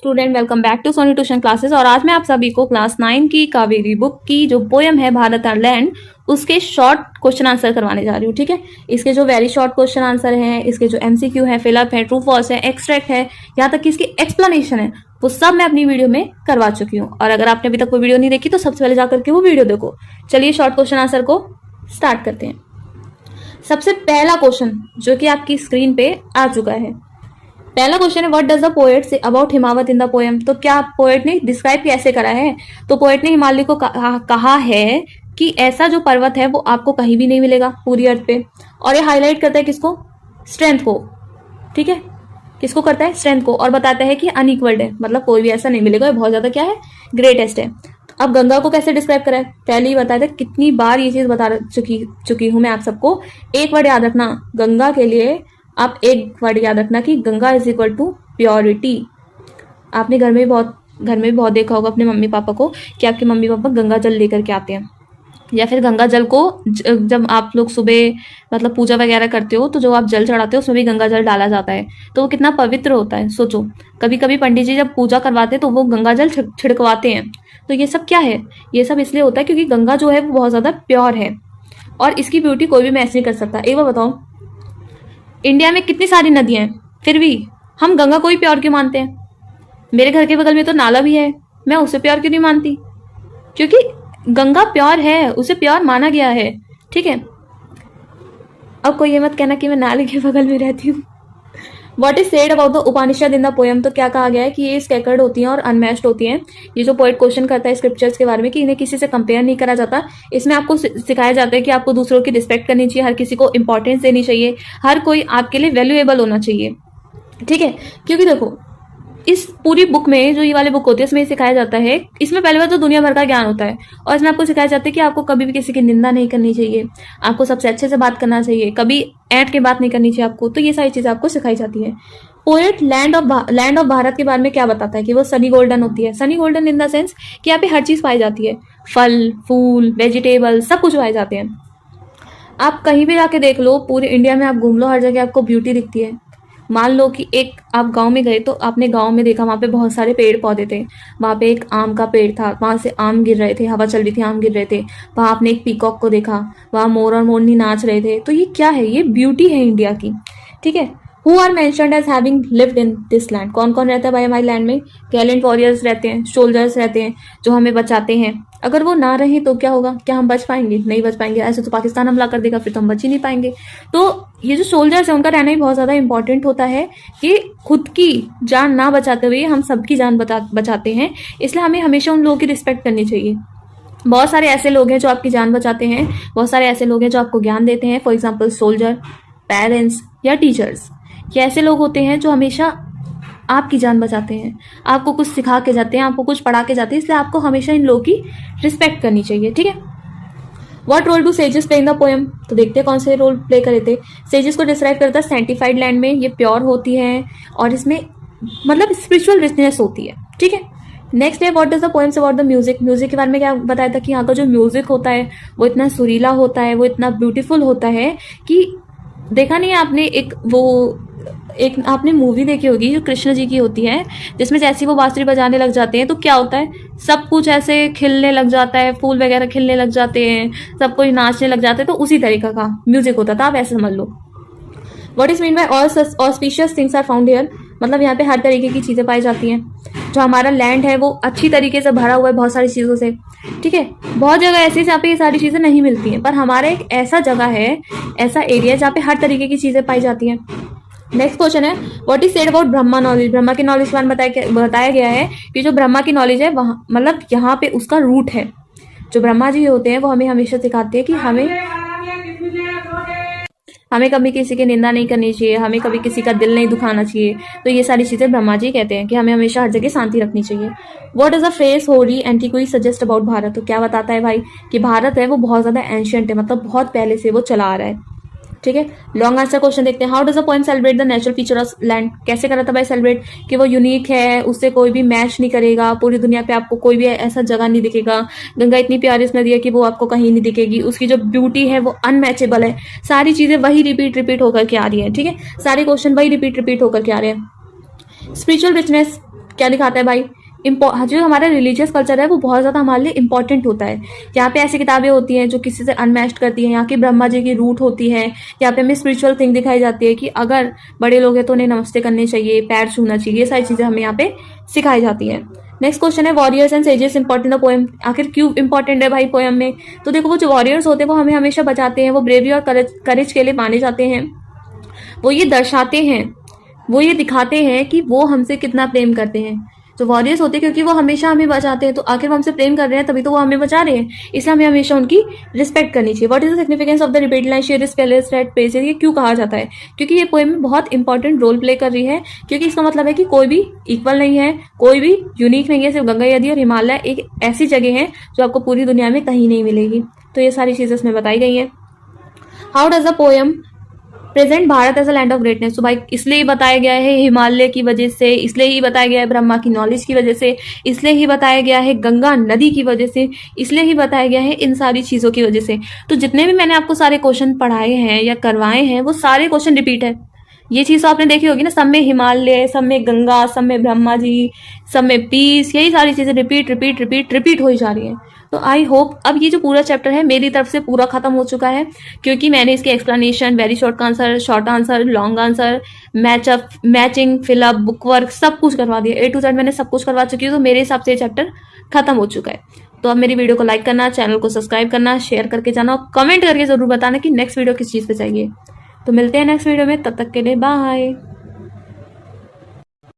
Student, welcome back to Soni tuition classes. और आज मैं आप सभी को क्लास 9 की कावेरी बुक की जो पोयम है भारत और लैंड, उसके शॉर्ट क्वेश्चन आंसर करवाने जा रही हूँ। ठीक है, इसके जो वेरी शॉर्ट क्वेश्चन आंसर हैं, इसके जो एमसीक्यू है, फिलअप है, ट्रू फॉल्स है, एक्सट्रैक्ट है, यहाँ तक कि इसकी एक्सप्लेनेशन है, वो सब मैं अपनी वीडियो में करवा चुकी हूँ। और अगर आपने अभी तक वो वीडियो नहीं देखी तो सबसे पहले जाकर के वो वीडियो देखो। चलिए शॉर्ट क्वेश्चन आंसर को स्टार्ट करते हैं। सबसे पहला क्वेश्चन जो कि आपकी स्क्रीन पे आ चुका है, पहला क्वेश्चन है what does the poet say about Himavat in the poem. तो क्या पोएट ने डिस्क्राइब कैसे करा है? तो पोएट ने हिमालय को कहा है कि ऐसा जो पर्वत है वो आपको कहीं भी नहीं मिलेगा पूरी अर्थ पे। और ये हाईलाइट करता है किसको? स्ट्रेंथ को। ठीक है, किसको करता है? स्ट्रेंथ को। और बताता है कि अनइक्वल्ड है, मतलब कोई भी ऐसा नहीं मिलेगा, ये बहुत ज्यादा क्या है? ग्रेटेस्ट है। अब गंगा को कैसे डिस्क्राइब करा है? पहले ही बताया था, कितनी बार ये चीज बता चुकी हूं मैं आप सबको। एक वर्ड याद रखना गंगा के लिए, आप एक वर्ड याद रखना कि Ganga is equal to purity. आपने घर में भी बहुत देखा होगा अपने मम्मी पापा को कि आपके मम्मी पापा गंगा जल लेकर के आते हैं, या फिर गंगा जल को जब आप लोग सुबह मतलब पूजा वगैरह करते हो तो जो आप जल चढ़ाते हो उसमें भी गंगा जल डाला जाता है, तो वो कितना पवित्र होता है। सोचो, कभी कभी पंडित जी जब पूजा करवाते हैं तो वो गंगा जल छिड़कवाते हैं। तो ये सब क्या है? ये सब इसलिए होता है क्योंकि गंगा जो है वो बहुत ज्यादा प्योर है और इसकी ब्यूटी कोई भी मैच नहीं कर सकता। एक बार बताओ, इंडिया में कितनी सारी नदियां हैं, फिर भी हम गंगा को ही प्योर क्यों मानते हैं? मेरे घर के बगल में तो नाला भी है, मैं उसे प्योर क्यों नहीं मानती? क्योंकि गंगा प्योर है, उसे प्योर माना गया है। ठीक है, अब कोई ये मत कहना कि मैं नाले के बगल में रहती हूँ। What is said about the Upanishad in the poem. तो क्या कहा गया है कि ये स्कैटर्ड होती हैं और अनमैच्ड होती हैं। ये जो पोएट क्वेश्चन करता है स्क्रिप्चर्स के बारे में कि इन्हें किसी से कंपेयर नहीं करा जाता, इसमें आपको सिखाया जाता है कि आपको दूसरों की रिस्पेक्ट करनी चाहिए, हर किसी को इंपॉर्टेंस देनी चाहिए, हर कोई आपके लिए वैल्यूएबल होना चाहिए। ठीक है, क्योंकि देखो इस पूरी बुक में जो ये वाली बुक होती है इसमें सिखाया जाता है, इसमें पहले बात तो दुनिया भर का ज्ञान होता है और इसमें आपको सिखाया जाता है कि आपको कभी भी किसी की निंदा नहीं करनी चाहिए, आपको सबसे अच्छे से बात करना चाहिए, कभी ऐंठ के बात नहीं करनी चाहिए आपको। तो ये सारी चीजें आपको सिखाई जाती है। पोएट लैंड ऑफ भारत के बारे में क्या बताता है कि वो सनी गोल्डन होती है। Sunny golden in the sense कि यहाँ पे हर चीज पाई जाती है, फल फूल वेजिटेबल सब कुछ पाए जाते हैं। आप कहीं भी जाके देख लो, पूरे इंडिया में आप घूम लो, हर जगह आपको ब्यूटी दिखती है। मान लो कि एक आप गांव में गए तो आपने गांव में देखा वहां पे बहुत सारे पेड़ पौधे थे, वहां पे एक आम का पेड़ था, वहां से आम गिर रहे थे, हवा चल रही थी, आम गिर रहे थे। वहां आपने एक पीकॉक को देखा, वहां मोर और मोरनी नाच रहे थे। तो ये क्या है? ये ब्यूटी है इंडिया की। ठीक है, who are mentioned as having lived in this land. कौन कौन रहता है भाई हमारे लैंड में? गैलेंट वॉरियर्स रहते हैं, सोल्जर्स रहते हैं जो हमें बचाते हैं। अगर वो ना रहे तो क्या होगा? क्या हम बच पाएंगे? नहीं बच पाएंगे। ऐसे तो पाकिस्तान हमला कर देगा, फिर तो हम बच ही नहीं पाएंगे। तो ये जो सोल्जर्स है उनका रहना भी बहुत ज्यादा इंपॉर्टेंट होता है कि खुद की जान ना बचाते हुए हम सबकी जान बचाते हैं, इसलिए हमें हमेशा उन लोगों की रिस्पेक्ट करनी चाहिए। बहुत सारे ऐसे लोग हैं जो आपकी जान बचाते हैं, बहुत सारे ऐसे लोग हैं जो आपको ज्ञान देते हैं। फॉर एग्जाम्पल सोल्जर, पेरेंट्स या टीचर्स, ये ऐसे लोग होते हैं जो हमेशा आपकी जान बचाते हैं, आपको कुछ सिखा के जाते हैं, आपको कुछ पढ़ा के जाते हैं, इसलिए आपको हमेशा इन लोगों की रिस्पेक्ट करनी चाहिए। ठीक है, what role do sages play in the poem. तो देखते हैं कौन से रोल प्ले करे थे। सेजेस को डिस्क्राइब करता है सैंटिफाइड लैंड में, ये प्योर होती है और इसमें मतलब स्पिरिचुअल रिचनेस होती है। ठीक है, नेक्स्ट है what does the poems about the music. Music के बारे में क्या बताया था कि यहाँ का जो म्यूजिक होता है वो इतना सुरीला होता है, वो इतना ब्यूटीफुल होता है कि देखा नहीं आपने एक आपने मूवी देखी होगी जो कृष्ण जी की होती है, जिसमें जैसे वो बांसुरी बजाने लग जाते हैं तो क्या होता है? सब कुछ ऐसे खिलने लग जाता है, फूल वगैरह खिलने लग जाते हैं, सब कोई नाचने लग जाते हैं। तो उसी तरीका का म्यूजिक होता था, आप ऐसे समझ लो। What is mean by all auspicious things are found here. मतलब यहाँ पे हर तरीके की चीजें पाई जाती हैं। जो हमारा लैंड है वो अच्छी तरीके से भरा हुआ है बहुत सारी चीजों से। ठीक है, बहुत जगह ऐसी जहाँ पे ये सारी चीजें नहीं मिलती हैं, पर हमारा एक ऐसा जगह है, ऐसा एरिया जहाँ पे हर तरीके की चीजें पाई जाती हैं। नेक्स्ट क्वेश्चन है what is said about Brahma knowledge. Brahma की नॉलेज के बारे में बताया गया है कि जो ब्रह्मा की नॉलेज है वहां मतलब यहाँ पे उसका रूट है। जो ब्रह्मा जी होते हैं वो हमें हमेशा सिखाते हैं कि हमें कभी किसी की निंदा नहीं करनी चाहिए, हमें कभी किसी का दिल नहीं दुखाना चाहिए। तो ये सारी चीजें ब्रह्मा जी कहते हैं कि हमें हमेशा हर जगह शांति रखनी चाहिए। What is the phrase Holi antiquity suggest about Bharat. तो क्या बताता है भाई कि भारत है वो बहुत ज्यादा एंशियंट है, मतलब बहुत पहले से वो चला आ रहा है। ठीक है, लॉन्ग आंसर क्वेश्चन देखते हैं। How does the poem celebrate the natural feature of land. कैसे करा था भाई सेलिब्रेट कि वो यूनिक है, उससे कोई भी मैच नहीं करेगा, पूरी दुनिया पे आपको कोई भी ऐसा जगह नहीं दिखेगा। गंगा इतनी प्यारी नदी है कि वो आपको कहीं नहीं दिखेगी, उसकी जो ब्यूटी है वो अनमैचेबल है। सारी चीजें वही रिपीट होकर के आ रही है। ठीक है, सारे क्वेश्चन वही रिपीट होकर के आ रहे हैं। स्पिरिचुअल रिचनेस क्या दिखाता है भाई, जो हमारा रिलीजियस कल्चर है वो बहुत ज़्यादा हमारे लिए इंपॉर्टेंट होता है। यहाँ पे ऐसी किताबें होती हैं जो किसी से अनमैच्ड करती हैं। यहाँ की ब्रह्मा जी की रूट होती है। यहाँ पे हमें स्पिरिचुअल थिंग दिखाई जाती है कि अगर बड़े लोग हैं तो उन्हें नमस्ते करने चाहिए, पैर छूना चाहिए, ये सारी चीज़ें हमें यहाँ पे सिखाई जाती हैं। नेक्स्ट क्वेश्चन है warriors and sages important the poem. आखिर क्यों इंपॉर्टेंट है भाई पोएम में? तो देखो, वो जो वॉरियर्स होते हैं वो हमें हमेशा बचाते हैं, वो ब्रेवरी और करेज के लिए माने जाते हैं। वो ये दर्शाते हैं, वो ये दिखाते हैं कि वो हमसे कितना प्रेम करते हैं। जो वॉरियर्स होते हैं, क्योंकि वो हमेशा हमें बचाते हैं, तो आखिर वो हमसे प्रेम कर रहे हैं तभी तो वो हमें बचा रहे हैं, इसलिए हमें हमेशा उनकी रिस्पेक्ट करनी चाहिए। What is the significance of the repeated line share is fellious red pages? ये क्यों कहा जाता है? क्योंकि ये पोएम में बहुत इंपॉर्टेंट रोल प्ले कर रही है, क्योंकि इसका मतलब है कि कोई भी इक्वल नहीं है, कोई भी यूनिक नहीं है। सिर्फ गंगा नदी और हिमालय एक ऐसी जगह है जो आपको पूरी दुनिया में कहीं नहीं मिलेगी। तो ये सारी चीजें इसमें बताई गई हैं। How does the poem present Bharat as a land of greatness? तो भाई इसलिए ही बताया गया है हिमालय की वजह से, इसलिए ही बताया गया है ब्रह्मा की नॉलेज की वजह से, इसलिए ही बताया गया है गंगा नदी की वजह से, इसलिए ही बताया गया है इन सारी चीजों की वजह से। तो जितने भी मैंने आपको सारे क्वेश्चन पढ़ाए हैं या करवाए हैं वो सारे क्वेश्चन रिपीट है। ये चीज तो आपने देखी होगी ना, सब में हिमालय, सब में गंगा, सब में ब्रह्मा जी, सब में पीस, यही सारी चीजें रिपीट रिपीट रिपीट रिपीट हो ही जा रही है। तो आई होप अब ये जो पूरा चैप्टर है मेरी तरफ से पूरा खत्म हो चुका है, क्योंकि मैंने इसकी explanation, very short answer, long answer, match up, matching, fill up, book work सब कुछ करवा दिया। A to Z मैंने सब कुछ करवा चुकी हूँ। तो मेरे हिसाब से ये चैप्टर खत्म हो चुका है। तो अब मेरी वीडियो को लाइक करना, चैनल को सब्सक्राइब करना, शेयर करके जाना और कमेंट करके जरूर बताना कि नेक्स्ट वीडियो किस चीज़ पे चाहिए। तो मिलते हैं नेक्स्ट वीडियो में, तब तक के लिए बाय।